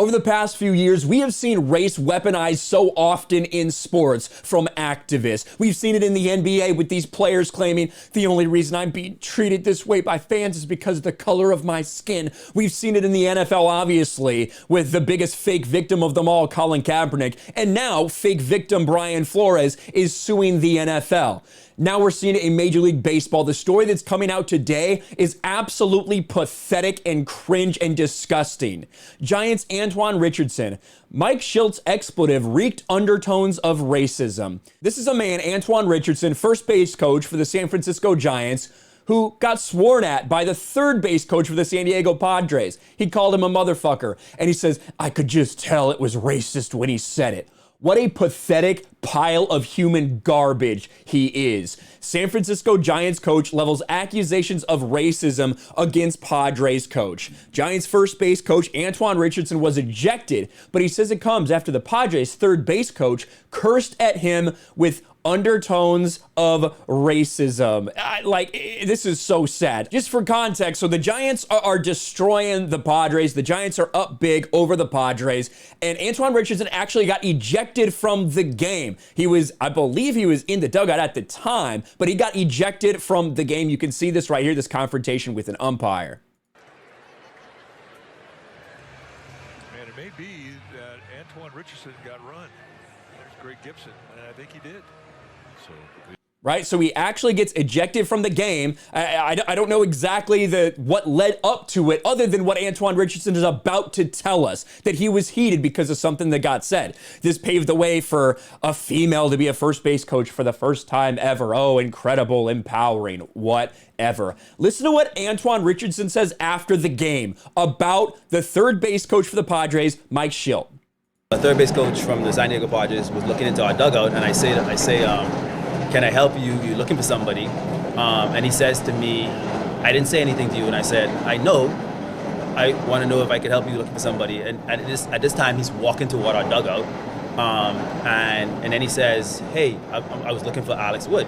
Over the past few years, we have seen race weaponized so often in sports from activists. We've seen it in the NBA with these players claiming the only reason I'm being treated this way by fans is because of the color of my skin. We've seen it in the NFL, obviously, with the biggest fake victim of them all, Colin Kaepernick. And now, fake victim Brian Flores is suing the NFL. Now we're seeing it in Major League Baseball. The story that's coming out today is absolutely pathetic and cringe and disgusting. Giants' Antoan Richardson. Mike Shildt's expletive reeked undertones of racism. This is a man, Antoan Richardson, first base coach for the San Francisco Giants, who got sworn at by the third base coach for the San Diego Padres. He called him a motherfucker. And he says, I could just tell it was racist when he said it. What a pathetic pile of human garbage he is. San Francisco Giants coach levels accusations of racism against Padres coach. Giants first base coach Antoan Richardson was ejected, but he says it comes after the Padres third base coach cursed at him with undertones of racism. This is so sad. Just for context, so the Giants are destroying the Padres. The Giants are up big over the Padres, and Antoan Richardson actually got ejected from the game. I believe he was in the dugout at the time, but he got ejected from the game. You can see this right here, this confrontation with an umpire. Man, it may be that Antoan Richardson got run. There's Greg Gibson, and I think he did. Right, so he actually gets ejected from the game. I don't know exactly what led up to it, other than what Antoan Richardson is about to tell us, that he was heated because of something that got said. This paved the way for a female to be a first base coach for the first time ever. Oh, incredible, empowering, whatever. Listen to what Antoan Richardson says after the game about the third base coach for the Padres, Mike Shildt. The third base coach from the San Diego Padres was looking into our dugout, and I say, can I help you? You're looking for somebody. And he says to me, I didn't say anything to you. And I said, I know. I want to know if I could help you looking for somebody. And at this time, he's walking toward our dugout. And then he says, hey, I was looking for Alex Wood.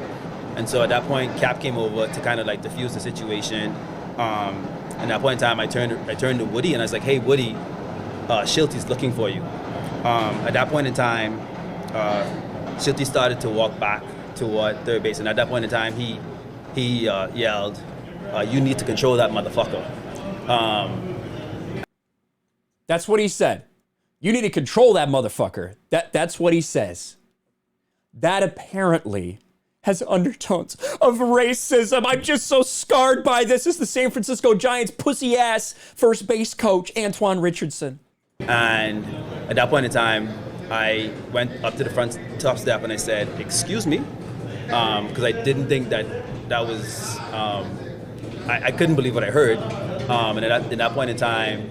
And so at that point, Cap came over to kind of like diffuse the situation. At that point in time, I turned to Woody, and I was like, hey, Woody, Shildt is looking for you. At that point in time, Shildt started to walk back toward third base, and at that point in time, he yelled, "You need to control that motherfucker." That's what he said. You need to control that motherfucker. That's what he says. That apparently has undertones of racism. I'm just so scarred by this. This is the San Francisco Giants pussy ass first base coach, Antoan Richardson. And at that point in time, I went up to the front top step and I said, "Excuse me," because I didn't think that was. I couldn't believe what I heard. And at that point in time,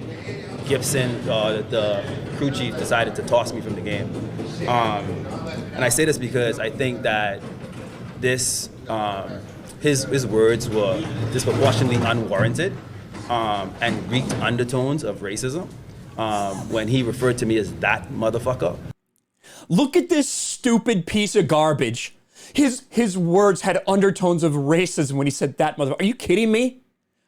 Gibson, the crew chief, decided to toss me from the game. And I say this because I think that this his words were disproportionately unwarranted and reeked undertones of racism. When he referred to me as that motherfucker. Look at this stupid piece of garbage. His words had undertones of racism when he said that motherfucker. Are you kidding me?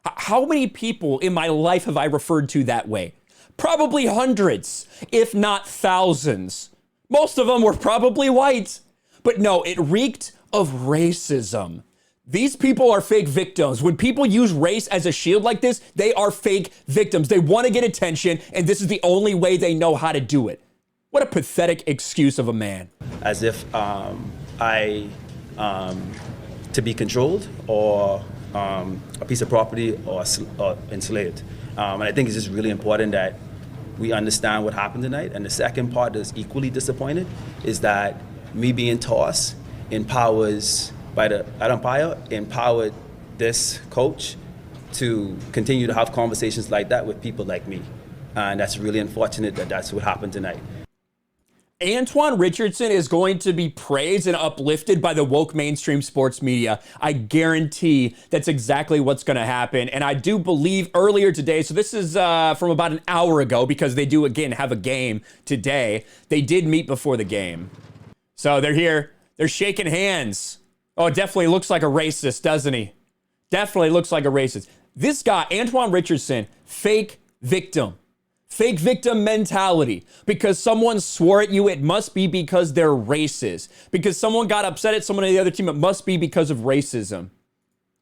How many people in my life have I referred to that way? Probably hundreds, if not thousands. Most of them were probably white. But no, it reeked of racism. These people are fake victims. When people use race as a shield like this, they are fake victims. They want to get attention, and this is the only way they know how to do it. What a pathetic excuse of a man. As if to be controlled or a piece of property or enslaved. And I think it's just really important that we understand what happened tonight. And the second part that's equally disappointed is that me being tossed empowers by the umpire empowered this coach to continue to have conversations like that with people like me. And that's really unfortunate that that's what happened tonight. Antoan Richardson is going to be praised and uplifted by the woke mainstream sports media. I guarantee that's exactly what's going to happen. And I do believe earlier today, so this is from about an hour ago, because they do, again, have a game today. They did meet before the game. So they're here. They're shaking hands. Oh, it definitely looks like a racist, doesn't he? Definitely looks like a racist. This guy, Antoan Richardson, fake victim. fake victim mentality. Because someone swore at you, it must be because they're racist. Because someone got upset at someone on the other team, it must be because of racism.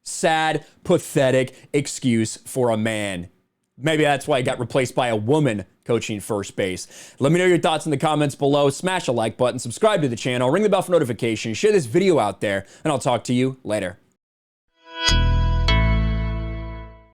Sad, pathetic excuse for a man. Maybe that's why he got replaced by a woman coaching first base. Let me know your thoughts in the comments below. Smash a like button, subscribe to the channel, ring the bell for notifications, share this video out there, and I'll talk to you later.